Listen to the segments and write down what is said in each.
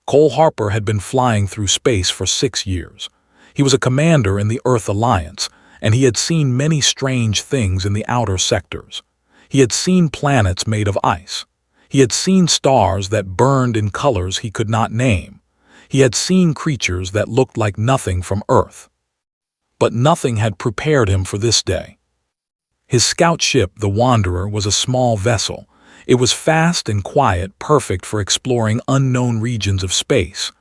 Cole Harper had been flying through space for 6 years. He was a commander in the Earth Alliance, and he had seen many strange things in the outer sectors. He had seen planets made of ice. He had seen stars that burned in colors he could not name. He had seen creatures that looked like nothing from Earth. But nothing had prepared him for this day. His scout ship, the Wanderer, was a small vessel. It was fast and quiet, perfect for exploring unknown regions of space.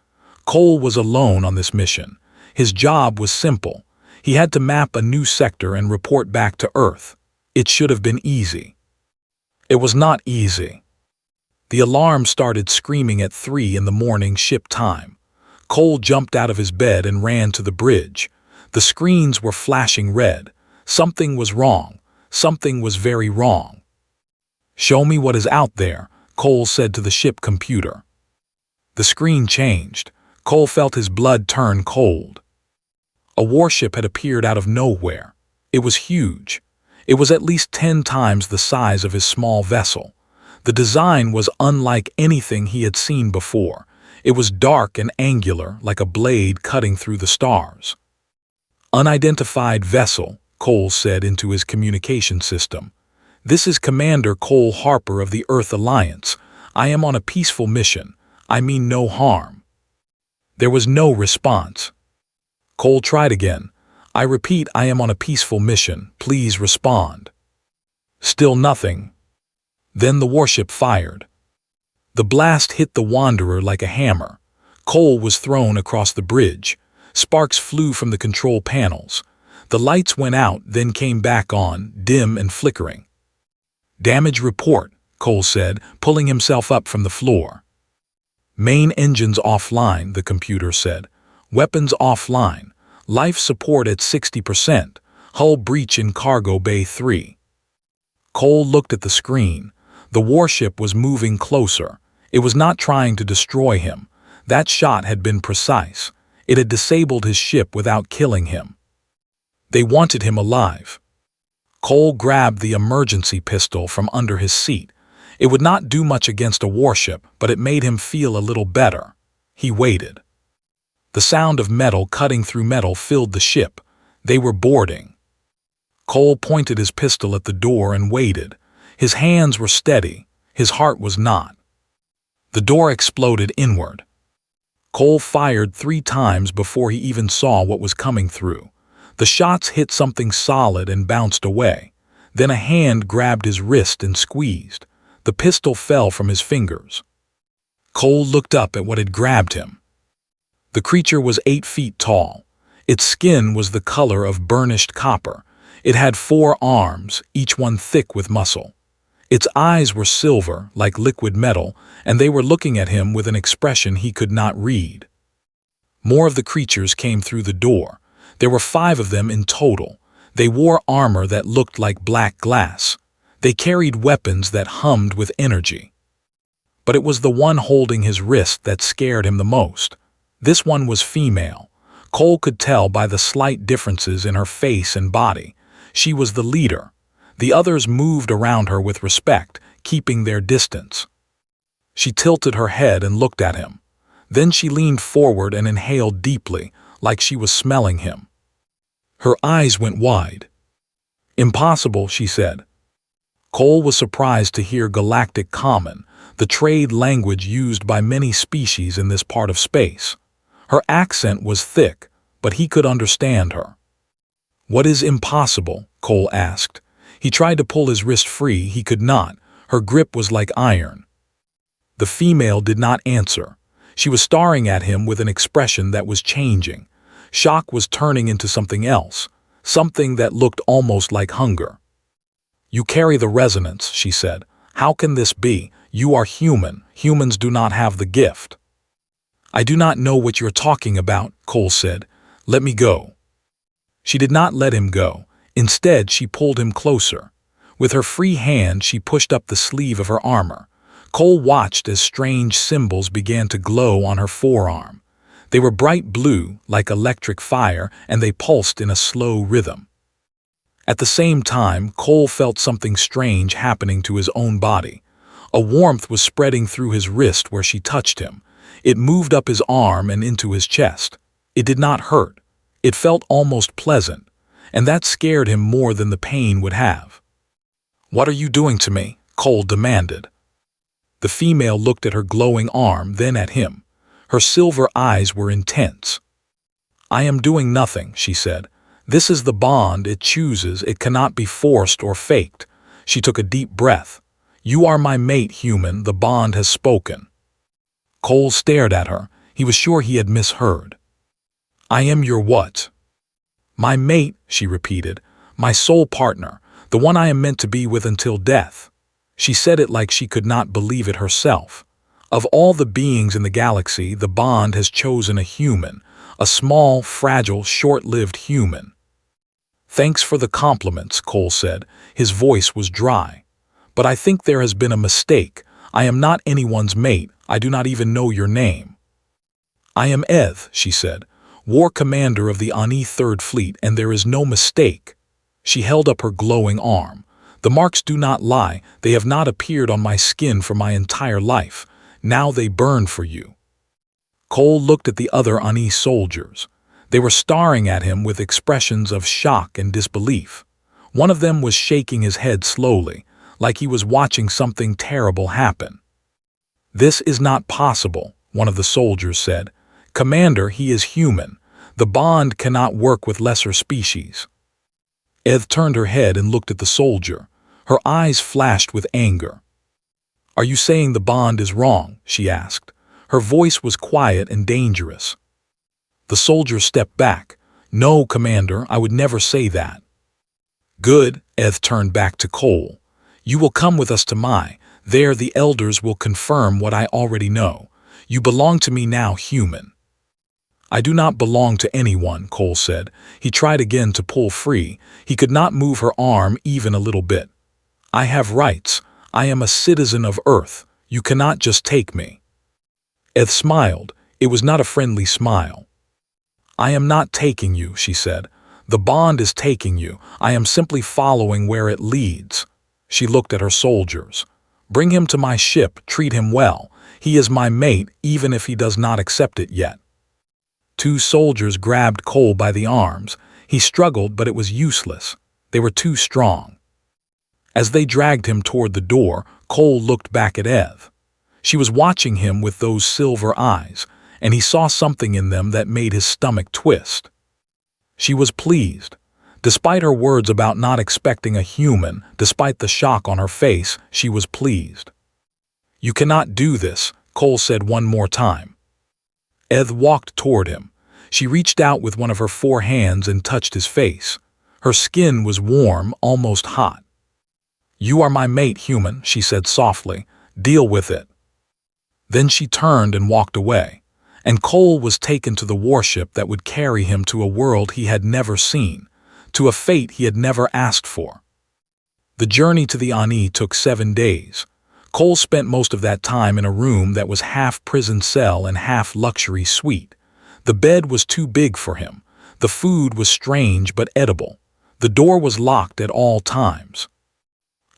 Cole was alone on this mission. His job was simple. He had to map a new sector and report back to Earth. It should have been easy. It was not easy. The alarm started screaming at 3 in the morning ship time. Cole jumped out of his bed and ran to the bridge. The screens were flashing red. Something was wrong. Something was very wrong. "Show me what is out there," Cole said to the ship computer. The screen changed. Cole felt his blood turn cold. A warship had appeared out of nowhere. It was huge. It was at least 10 times the size of his small vessel. The design was unlike anything he had seen before. It was dark and angular, like a blade cutting through the stars. "Unidentified vessel," Cole said into his communication system. "This is Commander Cole Harper of the Earth Alliance. I am on a peaceful mission. I mean no harm." There was no response. Cole tried again. "I repeat, I am on a peaceful mission. Please respond." Still nothing. Then the warship fired. The blast hit the Wanderer like a hammer. Cole was thrown across the bridge. Sparks flew from the control panels. The lights went out, then came back on, dim and flickering. "Damage report," Cole said, pulling himself up from the floor. "Main engines offline," the computer said. "Weapons offline. Life support at 60%. Hull breach in Cargo Bay 3. Cole looked at the screen. The warship was moving closer. It was not trying to destroy him. That shot had been precise. It had disabled his ship without killing him. They wanted him alive. Cole grabbed the emergency pistol from under his seat. It would not do much against a warship, but it made him feel a little better. He waited. The sound of metal cutting through metal filled the ship. They were boarding. Cole pointed his pistol at the door and waited. His hands were steady. His heart was not. The door exploded inward. Cole fired 3 times before he even saw what was coming through. The shots hit something solid and bounced away. Then a hand grabbed his wrist and squeezed. The pistol fell from his fingers. Cole looked up at what had grabbed him. The creature was 8 feet tall. Its skin was the color of burnished copper. It had 4 arms, each one thick with muscle. Its eyes were silver, like liquid metal, and they were looking at him with an expression he could not read. More of the creatures came through the door. There were 5 of them in total. They wore armor that looked like black glass. They carried weapons that hummed with energy. But it was the one holding his wrist that scared him the most. This one was female. Cole could tell by the slight differences in her face and body. She was the leader. The others moved around her with respect, keeping their distance. She tilted her head and looked at him. Then she leaned forward and inhaled deeply, like she was smelling him. Her eyes went wide. "Impossible," she said. Cole was surprised to hear Galactic Common, the trade language used by many species in this part of space. Her accent was thick, but he could understand her. "What is impossible?" Cole asked. He tried to pull his wrist free. He could not. Her grip was like iron. The female did not answer. She was staring at him with an expression that was changing. Shock was turning into something else, something that looked almost like hunger. "You carry the resonance," she said. "How can this be? You are human. Humans do not have the gift." "I do not know what you're talking about," Cole said. "Let me go." She did not let him go. Instead, she pulled him closer. With her free hand, she pushed up the sleeve of her armor. Cole watched as strange symbols began to glow on her forearm. They were bright blue, like electric fire, and they pulsed in a slow rhythm. At the same time, Cole felt something strange happening to his own body. A warmth was spreading through his wrist where she touched him. It moved up his arm and into his chest. It did not hurt. It felt almost pleasant, and that scared him more than the pain would have. "What are you doing to me?" Cole demanded. The female looked at her glowing arm, then at him. Her silver eyes were intense. "I am doing nothing," she said. "This is the bond it chooses. It cannot be forced or faked." She took a deep breath. "You are my mate, human. The bond has spoken." Cole stared at her. He was sure he had misheard. "I am your what?" "My mate," she repeated. "My soul partner, the one I am meant to be with until death." She said it like she could not believe it herself. Of all the beings in the galaxy, the bond has chosen a human, a small, fragile, short-lived human. "Thanks for the compliments," Cole said. His voice was dry. "But I think there has been a mistake. I am not anyone's mate. I do not even know your name." "I am Eth," she said, "War Commander of the Ani Third Fleet, and there is no mistake." She held up her glowing arm. "The marks do not lie. They have not appeared on my skin for my entire life. Now they burn for you." Cole looked at the other Ani soldiers. They were staring at him with expressions of shock and disbelief. One of them was shaking his head slowly, like he was watching something terrible happen. "This is not possible," one of the soldiers said. "Commander, he is human. The bond cannot work with lesser species." Eth turned her head and looked at the soldier. Her eyes flashed with anger. "Are you saying the bond is wrong?" she asked. Her voice was quiet and dangerous. The soldier stepped back. "No, Commander, I would never say that." "Good," Eth turned back to Cole. "You will come with us to Mai. There the elders will confirm what I already know. You belong to me now, human." "I do not belong to anyone," Cole said. He tried again to pull free. He could not move her arm even a little bit. "I have rights. I am a citizen of Earth. You cannot just take me." Eth smiled. It was not a friendly smile. "I am not taking you," she said. "The bond is taking you. I am simply following where it leads." She looked at her soldiers. "Bring him to my ship. Treat him well. He is my mate, even if he does not accept it yet." Two soldiers grabbed Cole by the arms. He struggled, but it was useless. They were too strong. As they dragged him toward the door, Cole looked back at Eth. She was watching him with those silver eyes, and he saw something in them that made his stomach twist. She was pleased. Despite her words about not expecting a human, despite the shock on her face, she was pleased. "You cannot do this," Cole said one more time. Eth walked toward him. She reached out with one of her 4 hands and touched his face. Her skin was warm, almost hot. "You are my mate, human," she said softly. "Deal with it." Then she turned and walked away, and Cole was taken to the warship that would carry him to a world he had never seen, to a fate he had never asked for. The journey to the Ani took 7 days. Cole spent most of that time in a room that was half prison cell and half luxury suite. The bed was too big for him. The food was strange but edible. The door was locked at all times.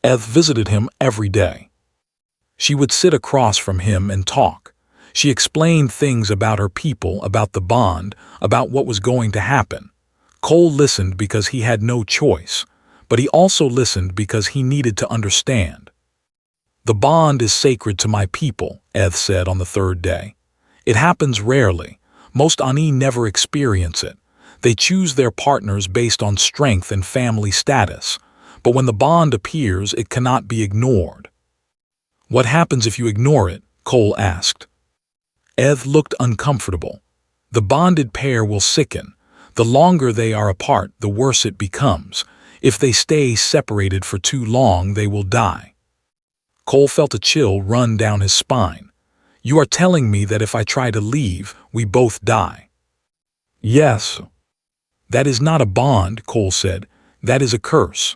Eth visited him every day. She would sit across from him and talk. She explained things about her people, about the bond, about what was going to happen. Cole listened because he had no choice, but he also listened because he needed to understand. "The bond is sacred to my people," Eth said on the 3rd day. "It happens rarely. Most Ani never experience it. They choose their partners based on strength and family status. But when the bond appears, it cannot be ignored." "What happens if you ignore it?" Cole asked. Eth looked uncomfortable. "The bonded pair will sicken. The longer they are apart, the worse it becomes. If they stay separated for too long, they will die." Cole felt a chill run down his spine. "You are telling me that if I try to leave, we both die?" "Yes." "That is not a bond," Cole said. "That is a curse."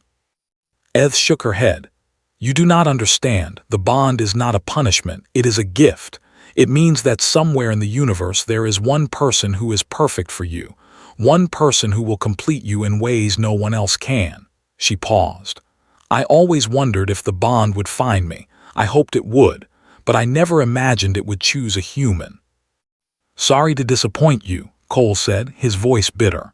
Eth shook her head. "You do not understand. The bond is not a punishment. It is a gift. It means that somewhere in the universe there is one person who is perfect for you, one person who will complete you in ways no one else can." She paused. "I always wondered if the bond would find me. I hoped it would, but I never imagined it would choose a human." Sorry to disappoint you, Cole said, his voice bitter.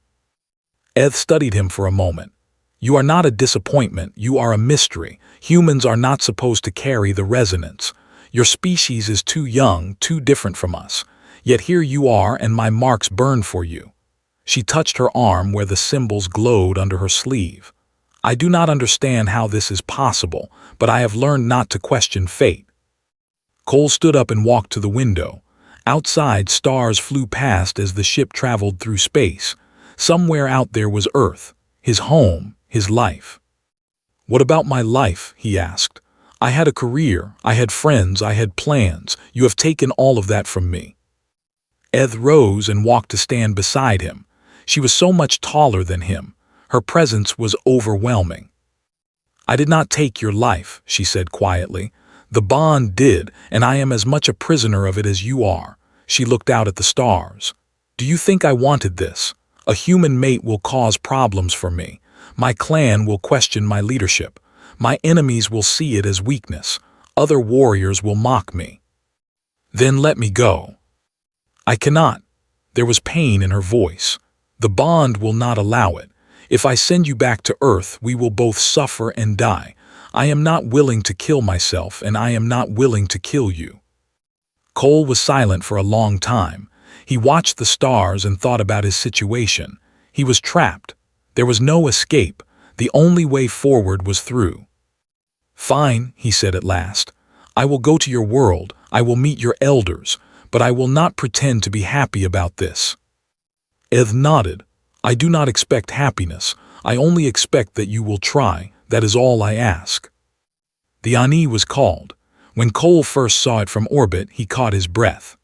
Eth studied him for a moment. You are not a disappointment, you are a mystery. Humans are not supposed to carry the resonance. Your species is too young, too different from us. Yet here you are and my marks burn for you. She touched her arm where the symbols glowed under her sleeve. I do not understand how this is possible, but I have learned not to question fate. Cole stood up and walked to the window. Outside, stars flew past as the ship traveled through space. Somewhere out there was Earth, his home, his life. What about my life? He asked. I had a career, I had friends, I had plans. You have taken all of that from me. Eth rose and walked to stand beside him. She was so much taller than him. Her presence was overwhelming. I did not take your life, she said quietly. The bond did, and I am as much a prisoner of it as you are. She looked out at the stars. Do you think I wanted this? A human mate will cause problems for me. My clan will question my leadership. My enemies will see it as weakness. Other warriors will mock me. Then let me go. I cannot. There was pain in her voice. The bond will not allow it. If I send you back to Earth, we will both suffer and die. I am not willing to kill myself, and I am not willing to kill you. Cole was silent for a long time. He watched the stars and thought about his situation. He was trapped. There was no escape. The only way forward was through. Fine, he said at last. I will go to your world. I will meet your elders, but I will not pretend to be happy about this. Eth nodded. I do not expect happiness. I only expect that you will try. That is all I ask. The Ani was called. When Cole first saw it from orbit, he caught his breath.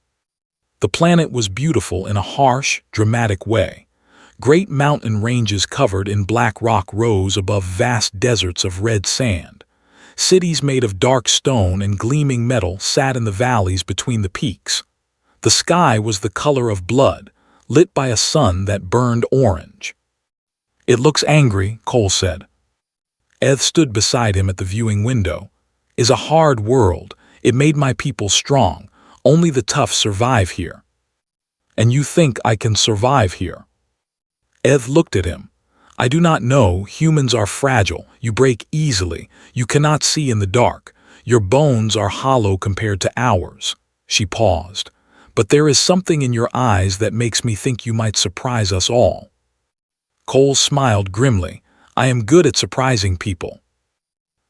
The planet was beautiful in a harsh, dramatic way. Great mountain ranges covered in black rock rose above vast deserts of red sand. Cities made of dark stone and gleaming metal sat in the valleys between the peaks. The sky was the color of blood, lit by a sun that burned orange. It looks angry, Cole said. Eth stood beside him at the viewing window. Is a hard world. It made my people strong. Only the tough survive here. And you think I can survive here? Eth looked at him. I do not know. Humans are fragile. You break easily. You cannot see in the dark. Your bones are hollow compared to ours. She paused. But there is something in your eyes that makes me think you might surprise us all. Cole smiled grimly. I am good at surprising people.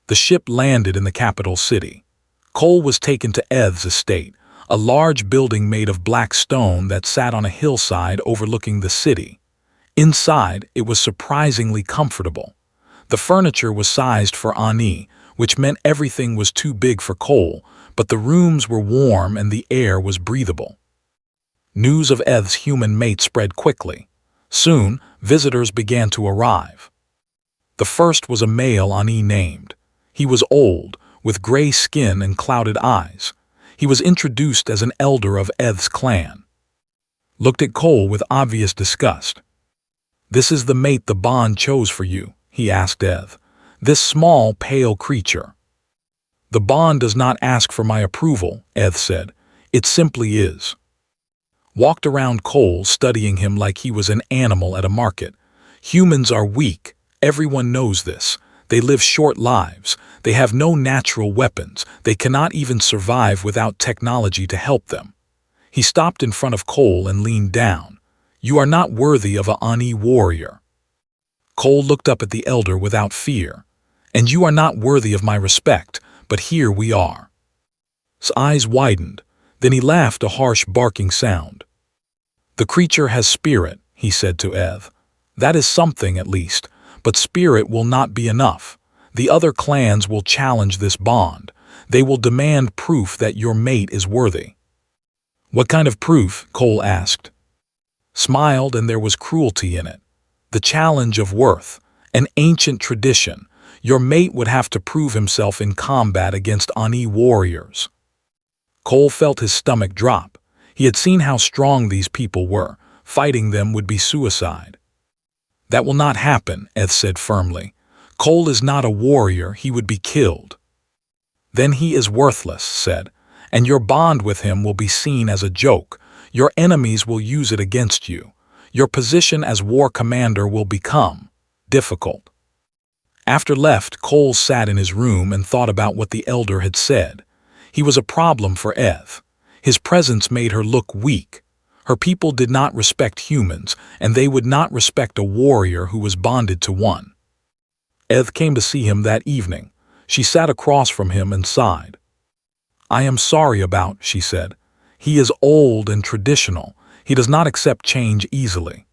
The ship landed in the capital city. Cole was taken to Eth's estate, a large building made of black stone that sat on a hillside overlooking the city. Inside, it was surprisingly comfortable. The furniture was sized for Ani, which meant everything was too big for Cole, but the rooms were warm and the air was breathable. News of Eth's human mate spread quickly. Soon, visitors began to arrive. The first was a male Ani named. He was old, with gray skin and clouded eyes. He was introduced as an elder of Eth's clan. Looked at Cole with obvious disgust. This is the mate the bond chose for you, he asked Eth. This small, pale creature. The bond does not ask for my approval, Eth said. It simply is. Walked around Cole, studying him like he was an animal at a market. Humans are weak. Everyone knows this. They live short lives. They have no natural weapons. They cannot even survive without technology to help them. He stopped in front of Cole and leaned down. You are not worthy of an Ani warrior. Cole looked up at the elder without fear. And you are not worthy of my respect, but here we are. His eyes widened. Then he laughed a harsh barking sound. The creature has spirit, he said to Eth. That is something at least. But spirit will not be enough. The other clans will challenge this bond. They will demand proof that your mate is worthy. What kind of proof? Cole asked. Smiled, and there was cruelty in it. The challenge of worth, an ancient tradition. Your mate would have to prove himself in combat against Ani warriors. Cole felt his stomach drop. He had seen how strong these people were. Fighting them would be suicide. That will not happen, Eth said firmly. Cole is not a warrior, he would be killed. Then he is worthless, said, and your bond with him will be seen as a joke. Your enemies will use it against you. Your position as war commander will become difficult. After left, Cole sat in his room and thought about what the elder had said. He was a problem for Eth. His presence made her look weak. Her people did not respect humans, and they would not respect a warrior who was bonded to one. Eth came to see him that evening. She sat across from him and sighed. "I am sorry about," she said. "He is old and traditional. He does not accept change easily."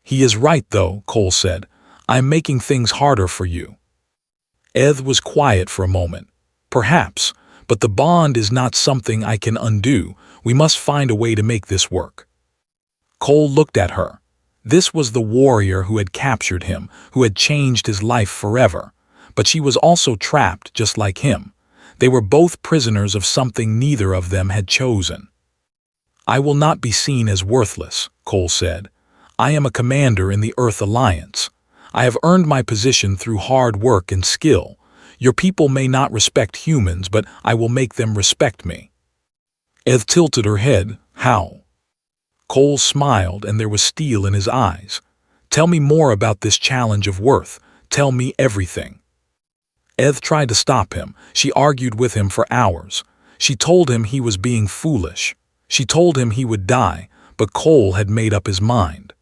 "He is right, though," Cole said. "I am making things harder for you." Eth was quiet for a moment. "Perhaps, but the bond is not something I can undo. We must find a way to make this work." Cole looked at her. This was the warrior who had captured him, who had changed his life forever. But she was also trapped just like him. They were both prisoners of something neither of them had chosen. "I will not be seen as worthless," Cole said. "I am a commander in the Earth Alliance. I have earned my position through hard work and skill. Your people may not respect humans, but I will make them respect me." Eth tilted her head. "How?" Cole smiled, and there was steel in his eyes. "Tell me more about this challenge of worth. Tell me everything." Eth tried to stop him. She argued with him for hours. She told him he was being foolish. She told him he would die, but Cole had made up his mind.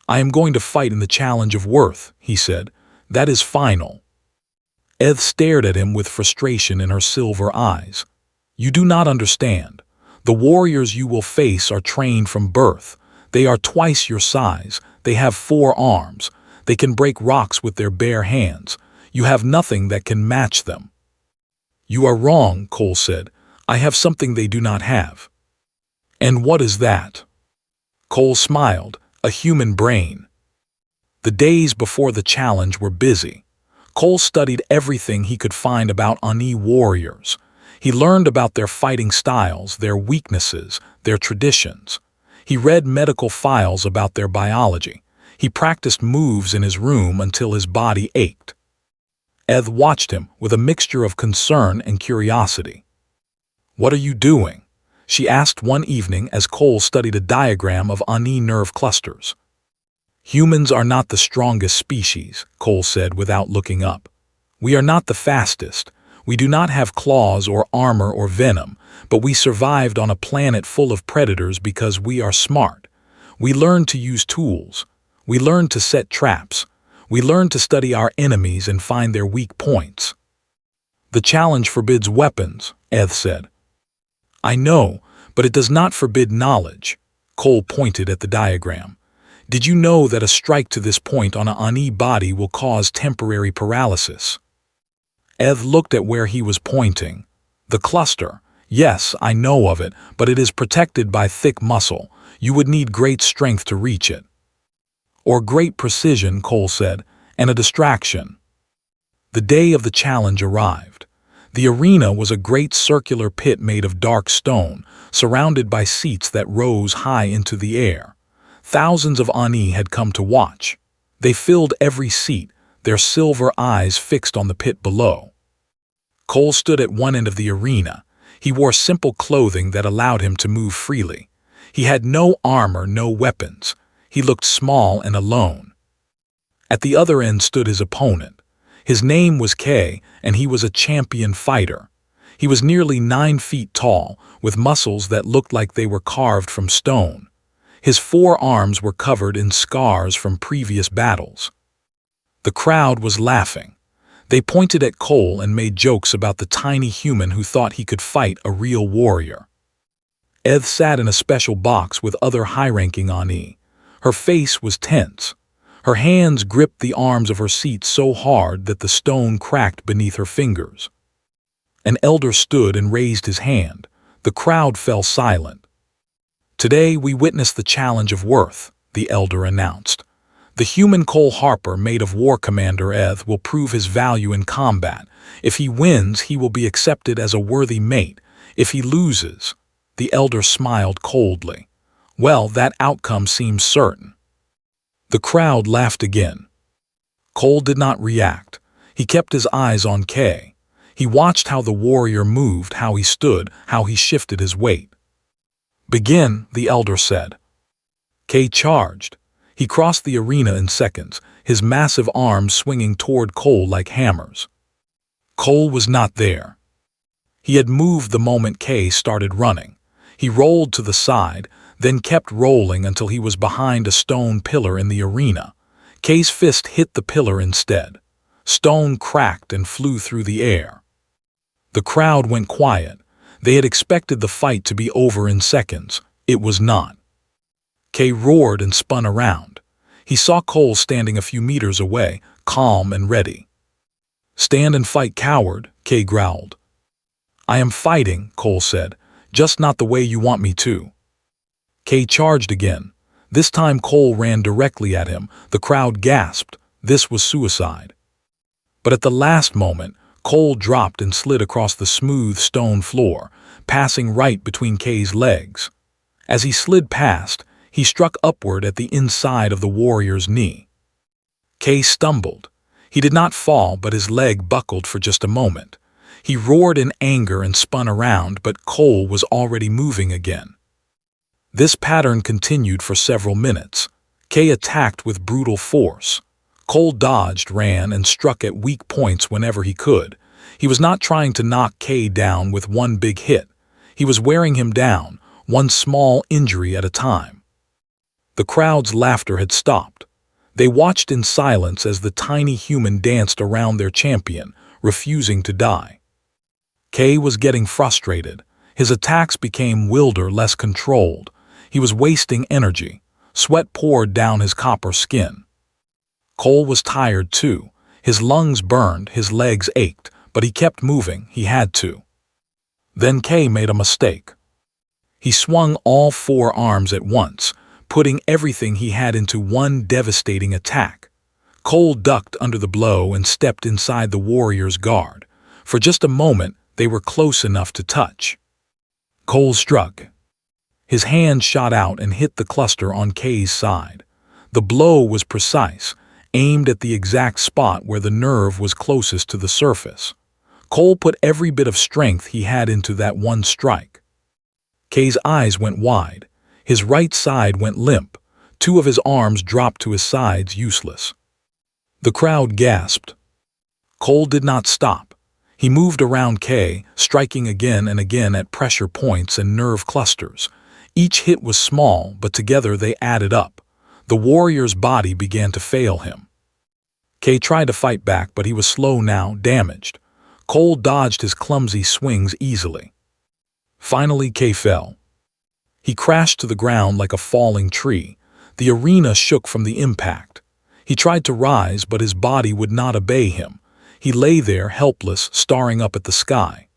"I am going to fight in the challenge of worth," he said. "That is final." Eth stared at him with frustration in her silver eyes. "You do not understand. The warriors you will face are trained from birth. They are twice your size. They have 4 arms. They can break rocks with their bare hands. You have nothing that can match them." "You are wrong," Cole said. "I have something they do not have." "And what is that?" Cole smiled. "A human brain." The days before the challenge were busy. Cole studied everything he could find about Ani warriors. He learned about their fighting styles, their weaknesses, their traditions. He read medical files about their biology. He practiced moves in his room until his body ached. Eth watched him with a mixture of concern and curiosity. "What are you doing?" she asked one evening as Cole studied a diagram of Ani nerve clusters. "Humans are not the strongest species," Cole said without looking up. "We are not the fastest. We do not have claws or armor or venom, but we survived on a planet full of predators because we are smart. We learned to use tools. We learned to set traps. We learned to study our enemies and find their weak points." "The challenge forbids weapons," Eth said. "I know, but it does not forbid knowledge." Cole pointed at the diagram. "Did you know that a strike to this point on an Ani body will cause temporary paralysis?" Eth looked at where he was pointing. "The cluster. Yes, I know of it, but it is protected by thick muscle. You would need great strength to reach it." "Or great precision," Cole said, "and a distraction." The day of the challenge arrived. The arena was a great circular pit made of dark stone, surrounded by seats that rose high into the air. Thousands of Ani had come to watch. They filled every seat, their silver eyes fixed on the pit below. Cole stood at one end of the arena. He wore simple clothing that allowed him to move freely. He had no armor, no weapons. He looked small and alone. At the other end stood his opponent. His name was Kay, and he was a champion fighter. He was nearly 9 feet tall, with muscles that looked like they were carved from stone. His 4 arms were covered in scars from previous battles. The crowd was laughing. They pointed at Cole and made jokes about the tiny human who thought he could fight a real warrior. Eth sat in a special box with other high-ranking Ani. Her face was tense. Her hands gripped the arms of her seat so hard that the stone cracked beneath her fingers. An elder stood and raised his hand. The crowd fell silent. "Today we witness the challenge of worth," the elder announced. "The human Cole Harper, made of War Commander Eth, will prove his value in combat. If he wins, he will be accepted as a worthy mate. If he loses—" The elder smiled coldly. "Well, that outcome seems certain." The crowd laughed again. Cole did not react. He kept his eyes on Kay. He watched how the warrior moved, how he stood, how he shifted his weight. "Begin," the elder said. Kay charged. He crossed the arena in seconds, his massive arms swinging toward Cole like hammers. Cole was not there. He had moved the moment Kay started running. He rolled to the side, then kept rolling until he was behind a stone pillar in the arena. Kay's fist hit the pillar instead. Stone cracked and flew through the air. The crowd went quiet. They had expected the fight to be over in seconds. It was not. Kay roared and spun around. He saw Cole standing a few meters away, calm and ready. "Stand and fight, coward," Kay growled. "I am fighting," Cole said, "just not the way you want me to." Kay charged again. This time Cole ran directly at him. The crowd gasped. This was suicide. But at the last moment, Cole dropped and slid across the smooth stone floor, passing right between Kay's legs. As he slid past, he struck upward at the inside of the warrior's knee. Kay stumbled. He did not fall, but his leg buckled for just a moment. He roared in anger and spun around, but Cole was already moving again. This pattern continued for several minutes. Kay attacked with brutal force. Cole dodged, ran, and struck at weak points whenever he could. He was not trying to knock Kay down with one big hit. He was wearing him down, one small injury at a time. The crowd's laughter had stopped. They watched in silence as the tiny human danced around their champion, refusing to die. Kay was getting frustrated. His attacks became wilder, less controlled. He was wasting energy. Sweat poured down his copper skin. Cole was tired too. His lungs burned, his legs ached, but he kept moving. He had to. Then Kay made a mistake. He swung all four arms at once, putting everything he had into one devastating attack. Cole ducked under the blow and stepped inside the warrior's guard. For just a moment, they were close enough to touch. Cole struck. His hand shot out and hit the cluster on Kay's side. The blow was precise, aimed at the exact spot where the nerve was closest to the surface. Cole put every bit of strength he had into that one strike. Kay's eyes went wide. His right side went limp. Two of his arms dropped to his sides, useless. The crowd gasped. Cole did not stop. He moved around Kay, striking again and again at pressure points and nerve clusters. Each hit was small, but together they added up. The warrior's body began to fail him. Kay tried to fight back, but he was slow now, damaged. Cole dodged his clumsy swings easily. Finally, Kay fell. He crashed to the ground like a falling tree. The arena shook from the impact. He tried to rise, but his body would not obey him. He lay there, helpless, staring up at the sky.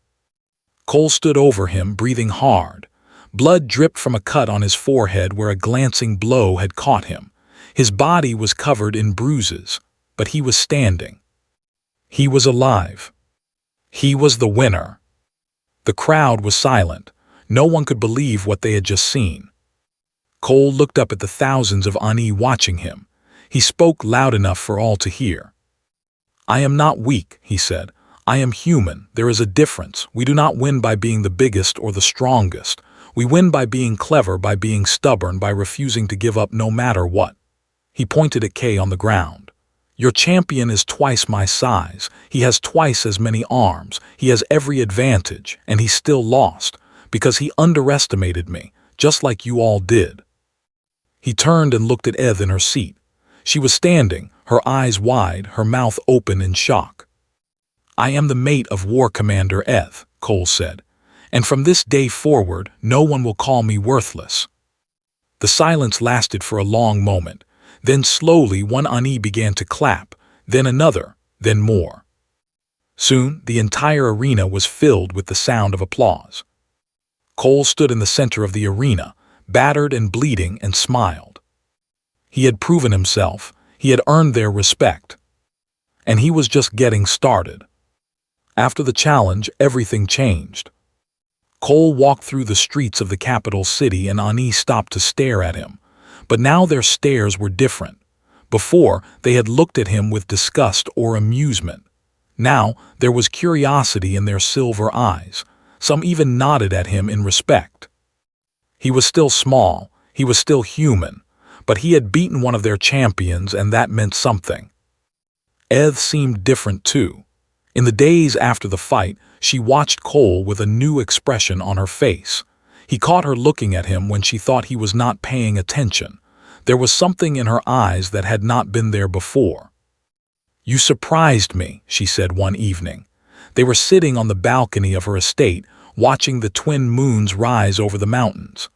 Cole stood over him, breathing hard. Blood dripped from a cut on his forehead where a glancing blow had caught him. His body was covered in bruises, but he was standing. He was alive. He was the winner. The crowd was silent. No one could believe what they had just seen. Cole looked up at the thousands of Ani watching him. He spoke loud enough for all to hear. "I am not weak," he said. "I am human. There is a difference. We do not win by being the biggest or the strongest. We win by being clever, by being stubborn, by refusing to give up no matter what." He pointed at Kay on the ground. "Your champion is twice my size. He has twice as many arms. He has every advantage, and he still lost, because he underestimated me, just like you all did." He turned and looked at Eth in her seat. She was standing, her eyes wide, her mouth open in shock. "I am the mate of War Commander Eth," Cole said, "and from this day forward, no one will call me worthless." The silence lasted for a long moment. Then slowly one Ani began to clap, then another, then more. Soon the entire arena was filled with the sound of applause. Cole stood in the center of the arena, battered and bleeding, and smiled. He had proven himself. He had earned their respect. And he was just getting started. After the challenge, everything changed. Cole walked through the streets of the capital city and Ani stopped to stare at him. But now their stares were different. Before, they had looked at him with disgust or amusement. Now, there was curiosity in their silver eyes. Some even nodded at him in respect. He was still small, he was still human, but he had beaten one of their champions, and that meant something. Eth seemed different too. In the days after the fight, she watched Cole with a new expression on her face. He caught her looking at him when she thought he was not paying attention. There was something in her eyes that had not been there before. "You surprised me," she said one evening. They were sitting on the balcony of her estate, watching the twin moons rise over the mountains.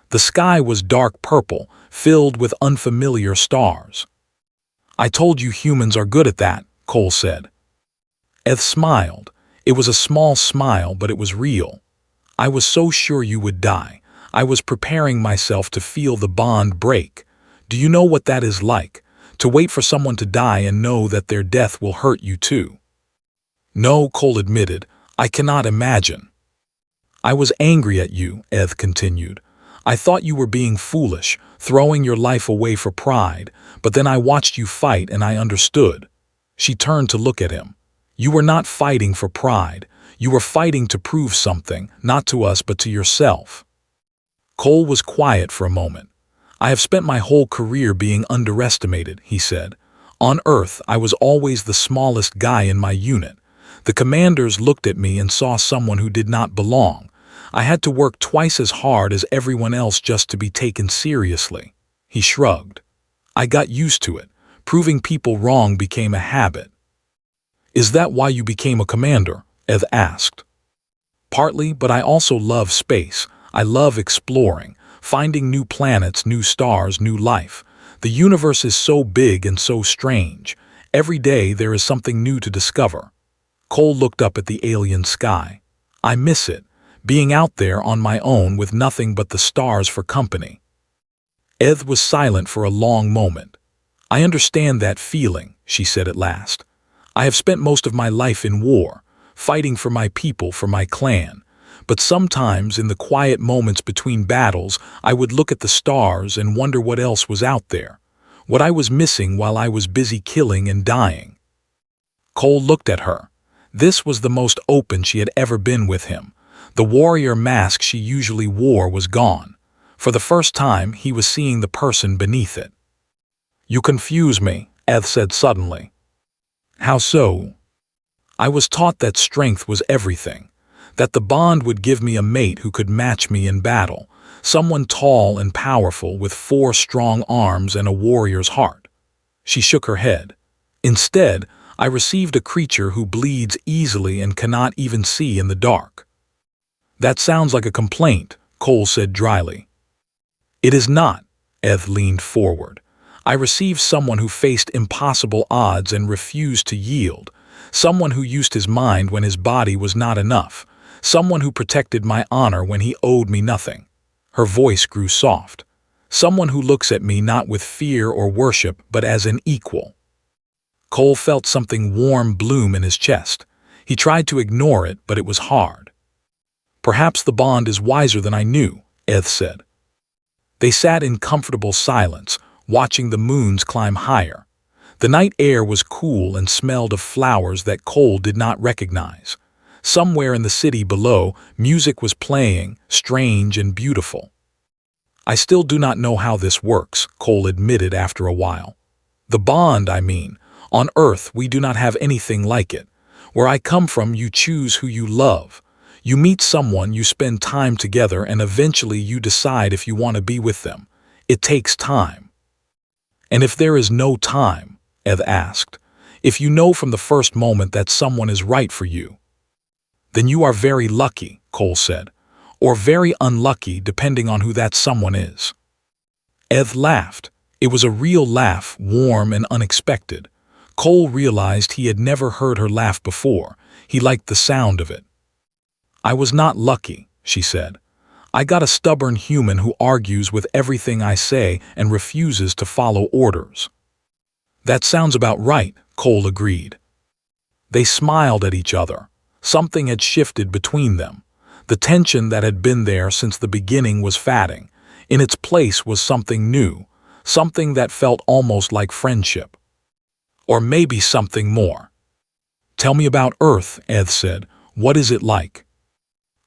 The sky was dark purple, filled with unfamiliar stars. "I told you humans are good at that," Cole said. Eth smiled. It was a small smile, but it was real. "I was so sure you would die. I was preparing myself to feel the bond break. Do you know what that is like? To wait for someone to die and know that their death will hurt you too." "No," Cole admitted. "I cannot imagine." "I was angry at you," Eth continued. "I thought you were being foolish, throwing your life away for pride, but then I watched you fight and I understood." She turned to look at him. "You were not fighting for pride. You were fighting to prove something, not to us but to yourself." Cole was quiet for a moment. "I have spent my whole career being underestimated," he said. "On Earth, I was always the smallest guy in my unit. The commanders looked at me and saw someone who did not belong. I had to work twice as hard as everyone else just to be taken seriously." He shrugged. "I got used to it. Proving people wrong became a habit." "Is that why you became a commander?" Eth asked. "Partly, but I also love space. I love exploring, finding new planets, new stars, new life. The universe is so big and so strange. Every day there is something new to discover." Cole looked up at the alien sky. "I miss it, being out there on my own with nothing but the stars for company." Eth was silent for a long moment. "I understand that feeling," she said at last. "I have spent most of my life in war, fighting for my people, for my clan. But sometimes, in the quiet moments between battles, I would look at the stars and wonder what else was out there, what I was missing while I was busy killing and dying." Cole looked at her. This was the most open she had ever been with him. The warrior mask she usually wore was gone. For the first time, he was seeing the person beneath it. "You confuse me," Eth said suddenly. "How so?" "I was taught that strength was everything, that the bond would give me a mate who could match me in battle, someone tall and powerful with 4 strong arms and a warrior's heart." She shook her head. "Instead, I received a creature who bleeds easily and cannot even see in the dark." "That sounds like a complaint," Cole said dryly. "It is not." Eth leaned forward. "I received someone who faced impossible odds and refused to yield, someone who used his mind when his body was not enough, someone who protected my honor when he owed me nothing." Her voice grew soft. "Someone who looks at me not with fear or worship but as an equal." Cole felt something warm bloom in his chest. He tried to ignore it, but it was hard. "Perhaps the bond is wiser than I knew," Eth said. They sat in comfortable silence, watching the moons climb higher. The night air was cool and smelled of flowers that Cole did not recognize. Somewhere in the city below, music was playing, strange and beautiful. "I still do not know how this works," Cole admitted after a while. "The bond, I mean. On Earth, we do not have anything like it. Where I come from, you choose who you love. You meet someone, you spend time together, and eventually you decide if you want to be with them. It takes time." "And if there is no time," Eth asked, "if you know from the first moment that someone is right for you?" "Then you are very lucky," Cole said, "or very unlucky depending on who that someone is." Eth laughed. It was a real laugh, warm and unexpected. Cole realized he had never heard her laugh before. He liked the sound of it. "I was not lucky," she said. "I got a stubborn human who argues with everything I say and refuses to follow orders." "That sounds about right," Cole agreed. They smiled at each other. Something had shifted between them. The tension that had been there since the beginning was fading. In its place was something new, something that felt almost like friendship. Or maybe something more. "Tell me about Earth," Eth said. "What is it like?"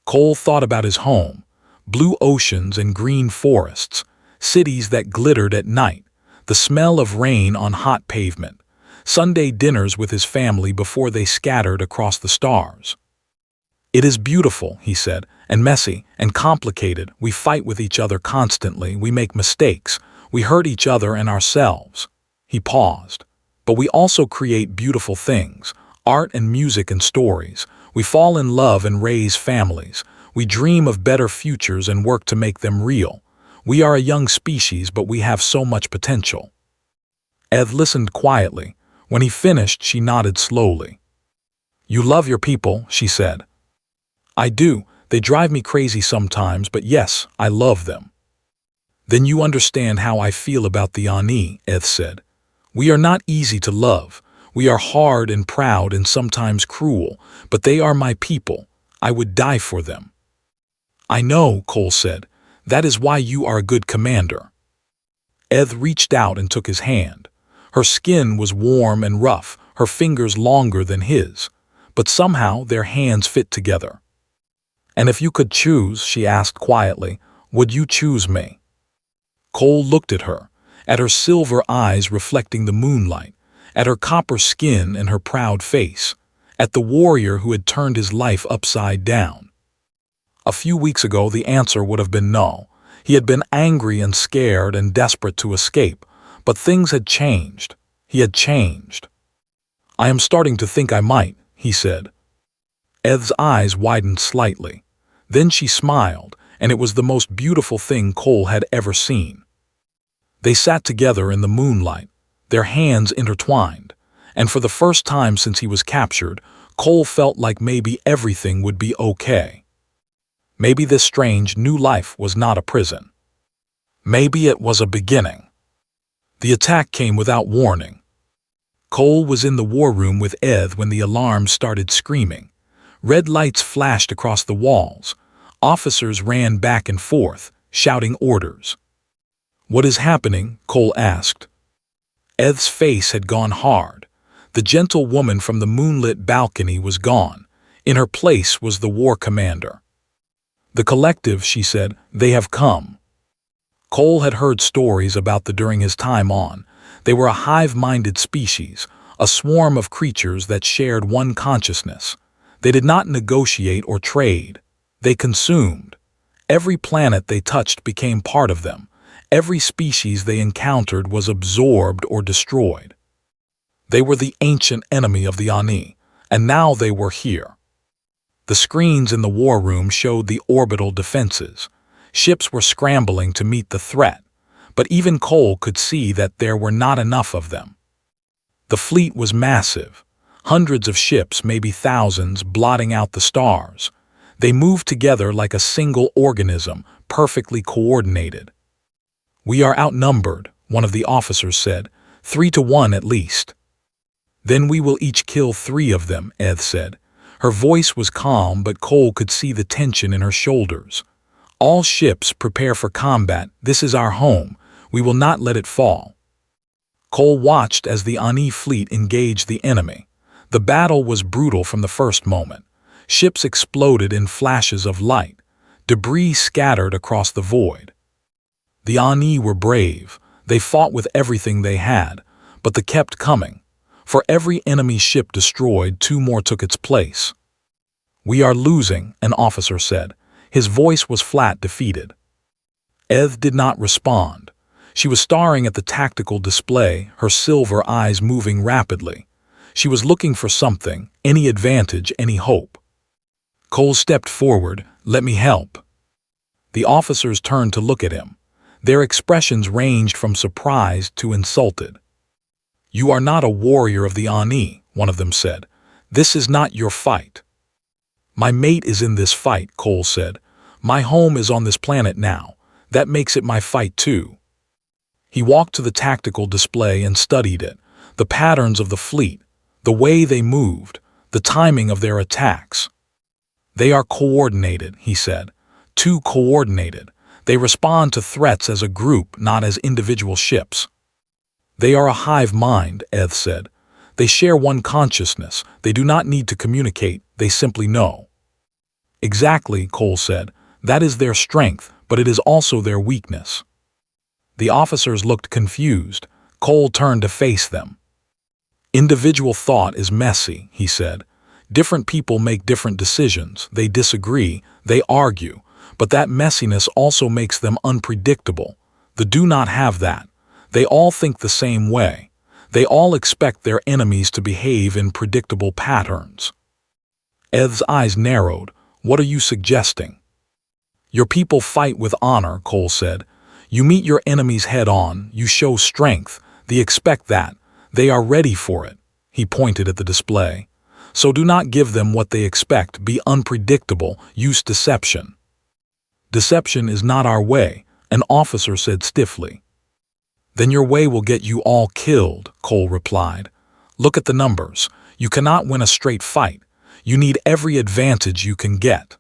Cole thought about his home. blue oceans and green forests, cities that glittered at night, the smell of rain on hot pavement, Sunday dinners with his family before they scattered across the stars. "It is beautiful," he said, "and messy, and complicated. We fight with each other constantly, we make mistakes, we hurt each other and ourselves." He paused. "But we also create beautiful things, art and music and stories. We fall in love and raise families. We dream of better futures and work to make them real. We are a young species, but we have so much potential." Eth listened quietly. When he finished, she nodded slowly. "You love your people," she said. "I do. They drive me crazy sometimes, but yes, I love them." "Then you understand how I feel about the Ani," Eth said. "We are not easy to love. We are hard and proud and sometimes cruel, but they are my people. I would die for them." "I know," Cole said. "That is why you are a good commander." Eth reached out and took his hand. Her skin was warm and rough, her fingers longer than his, but somehow their hands fit together. "And if you could choose," she asked quietly, "would you choose me?" Cole looked at her silver eyes reflecting the moonlight, at her copper skin and her proud face, at the warrior who had turned his life upside down. A few weeks ago the answer would have been no. He had been angry and scared and desperate to escape, but things had changed. He had changed. "I am starting to think I might," he said. Eth's eyes widened slightly. Then she smiled, and it was the most beautiful thing Cole had ever seen. They sat together in the moonlight, their hands intertwined, and for the first time since he was captured, Cole felt like maybe everything would be okay. Maybe this strange new life was not a prison. Maybe it was a beginning. The attack came without warning. Cole was in the war room with Eth when the alarm started screaming. Red lights flashed across the walls. Officers ran back and forth, shouting orders. "What is happening?" Cole asked. Eth's face had gone hard. The gentle woman from the moonlit balcony was gone. In her place was the war commander. "The collective," she said, "they have come." Cole had heard stories about the during his time on. They were a hive-minded species, a swarm of creatures that shared one consciousness. They did not negotiate or trade. They consumed. Every planet they touched became part of them. Every species they encountered was absorbed or destroyed. They were the ancient enemy of the Ani, and now they were here. The screens in the war room showed the orbital defenses. Ships were scrambling to meet the threat, but even Cole could see that there were not enough of them. The fleet was massive. Hundreds of ships, maybe thousands, blotting out the stars. They moved together like a single organism, perfectly coordinated. "We are outnumbered," one of the officers said, 3-1 at least. "Then we will each kill 3 of them," Eth said. Her voice was calm, but Cole could see the tension in her shoulders. "All ships prepare for combat. This is our home. We will not let it fall." Cole watched as the Ani fleet engaged the enemy. The battle was brutal from the first moment. Ships exploded in flashes of light. Debris scattered across the void. The Ani were brave. They fought with everything they had, but they kept coming. For every enemy ship destroyed, 2 more took its place. "We are losing," an officer said. His voice was flat, defeated. Eth did not respond. She was staring at the tactical display, her silver eyes moving rapidly. She was looking for something, any advantage, any hope. Cole stepped forward. "Let me help." The officers turned to look at him. Their expressions ranged from surprised to insulted. "You are not a warrior of the Ani," one of them said. "This is not your fight." "My mate is in this fight," Cole said. "My home is on this planet now. That makes it my fight too." He walked to the tactical display and studied it, the patterns of the fleet, the way they moved, the timing of their attacks. "They are coordinated," he said. "Too coordinated. They respond to threats as a group, not as individual ships." "They are a hive mind," Eth said. "They share one consciousness. They do not need to communicate. They simply know." "Exactly," Cole said. That is their strength, but it is also their weakness. The officers looked confused. Cole turned to face them. Individual thought is messy, he said. Different people make different decisions, they disagree, they argue, but that messiness also makes them unpredictable. The do not have that. They all think the same way. They all expect their enemies to behave in predictable patterns. Ed's eyes narrowed. What are you suggesting? Your people fight with honor, Cole said. You meet your enemies head on, you show strength, they expect that. They are ready for it. He pointed at the display. So do not give them what they expect, be unpredictable, use deception. Deception is not our way, an officer said stiffly. Then your way will get you all killed, Cole replied. Look at the numbers. You cannot win a straight fight. You need every advantage you can get.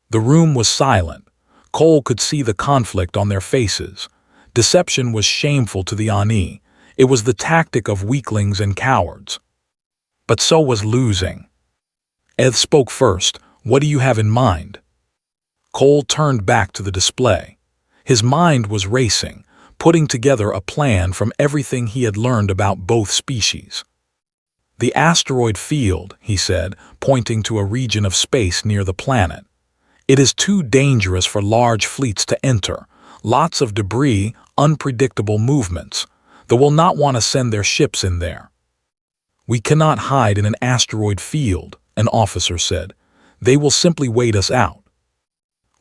The room was silent. Cole could see the conflict on their faces. Deception was shameful to the Ani. It was the tactic of weaklings and cowards. But so was losing. Ed spoke first. What do you have in mind? Cole turned back to the display. His mind was racing, putting together a plan from everything he had learned about both species. The asteroid field, he said, pointing to a region of space near the planet. It is too dangerous for large fleets to enter. Lots of debris, unpredictable movements. They will not want to send their ships in there. We cannot hide in an asteroid field, an officer said. They will simply wait us out.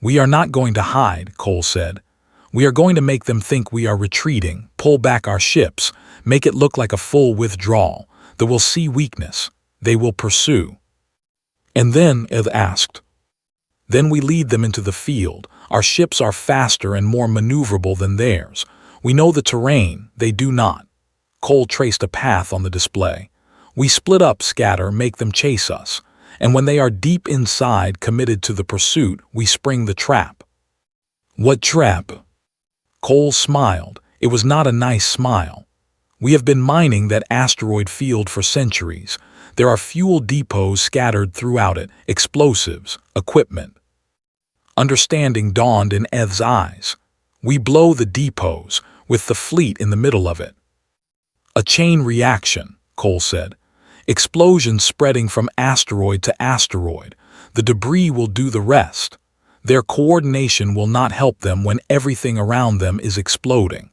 We are not going to hide, Cole said. We are going to make them think we are retreating, pull back our ships, make it look like a full withdrawal. They will see weakness. They will pursue. And then, Ed asked. Then we lead them into the field. Our ships are faster and more maneuverable than theirs. We know the terrain, they do not. Cole traced a path on the display. We split up, scatter, make them chase us. And when they are deep inside, committed to the pursuit, we spring the trap. What trap? Cole smiled. It was not a nice smile. We have been mining that asteroid field for centuries. There are fuel depots scattered throughout it, explosives, equipment. Understanding dawned in Ed's eyes. We blow the depots, with the fleet in the middle of it. A chain reaction, Cole said. Explosions spreading from asteroid to asteroid. The debris will do the rest. Their coordination will not help them when everything around them is exploding.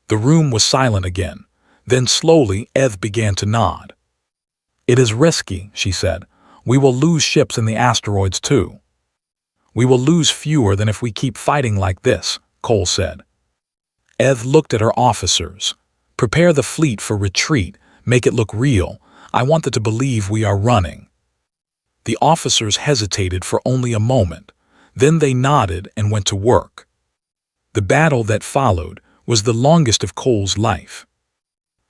The room was silent again. Then slowly, Ed began to nod. It is risky, she said. We will lose ships in the asteroids too. We will lose fewer than if we keep fighting like this, Cole said. Ed looked at her officers. Prepare the fleet for retreat. Make it look real. I want them to believe we are running. The officers hesitated for only a moment. Then they nodded and went to work. The battle that followed was the longest of Cole's life.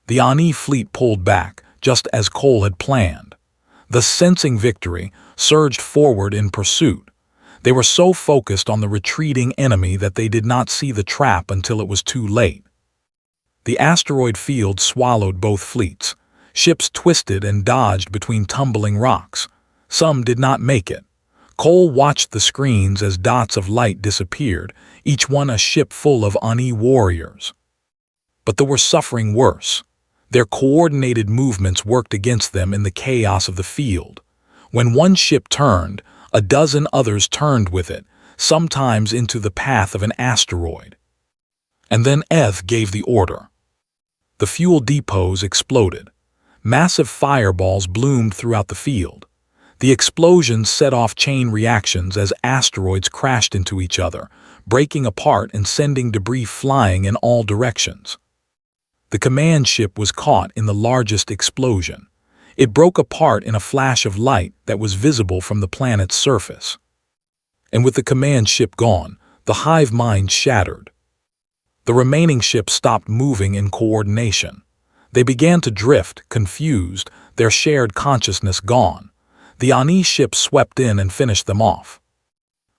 The Ani fleet pulled back, just as Cole had planned. The sensing victory surged forward in pursuit. They were so focused on the retreating enemy that they did not see the trap until it was too late. The asteroid field swallowed both fleets. Ships twisted and dodged between tumbling rocks. Some did not make it. Cole watched the screens as dots of light disappeared, each one a ship full of Ani warriors. But they were suffering worse. Their coordinated movements worked against them in the chaos of the field. When one ship turned, a dozen others turned with it, sometimes into the path of an asteroid. And then Eth gave the order. The fuel depots exploded. Massive fireballs bloomed throughout the field. The explosions set off chain reactions as asteroids crashed into each other, breaking apart and sending debris flying in all directions. The command ship was caught in the largest explosion. It broke apart in a flash of light that was visible from the planet's surface. And with the command ship gone, the hive mind shattered. The remaining ships stopped moving in coordination. They began to drift, confused, their shared consciousness gone. The Ani ship swept in and finished them off.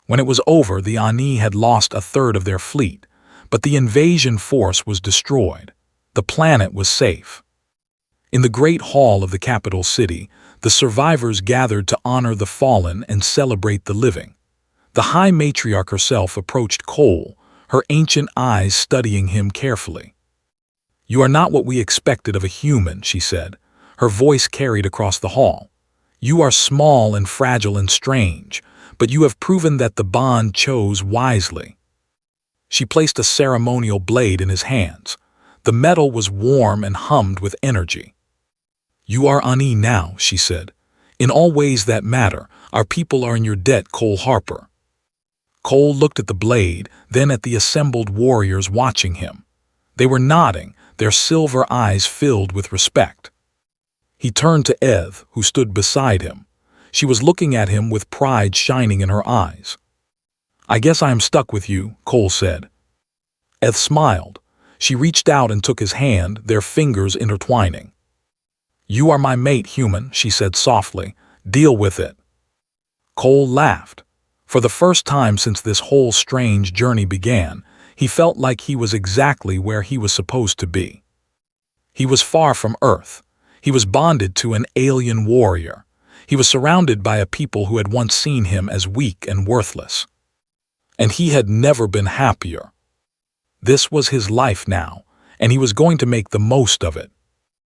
When it was over, the Ani had lost a third of their fleet, but the invasion force was destroyed. The planet was safe. In the great hall of the capital city, the survivors gathered to honor the fallen and celebrate the living. The High Matriarch herself approached Cole, her ancient eyes studying him carefully. "You are not what we expected of a human," she said. Her voice carried across the hall. "You are small and fragile and strange, but you have proven that the bond chose wisely." She placed a ceremonial blade in his hands. The metal was warm and hummed with energy. "You are Ani now," she said. "In all ways that matter, our people are in your debt, Cole Harper." Cole looked at the blade, then at the assembled warriors watching him. They were nodding, their silver eyes filled with respect. He turned to Eth, who stood beside him. She was looking at him with pride shining in her eyes. "I guess I am stuck with you," Cole said. Eth smiled. She reached out and took his hand, their fingers intertwining. "You are my mate, human," she said softly. "Deal with it." Cole laughed. For the first time since this whole strange journey began, he felt like he was exactly where he was supposed to be. He was far from Earth. He was bonded to an alien warrior. He was surrounded by a people who had once seen him as weak and worthless. And he had never been happier. This was his life now, and he was going to make the most of it.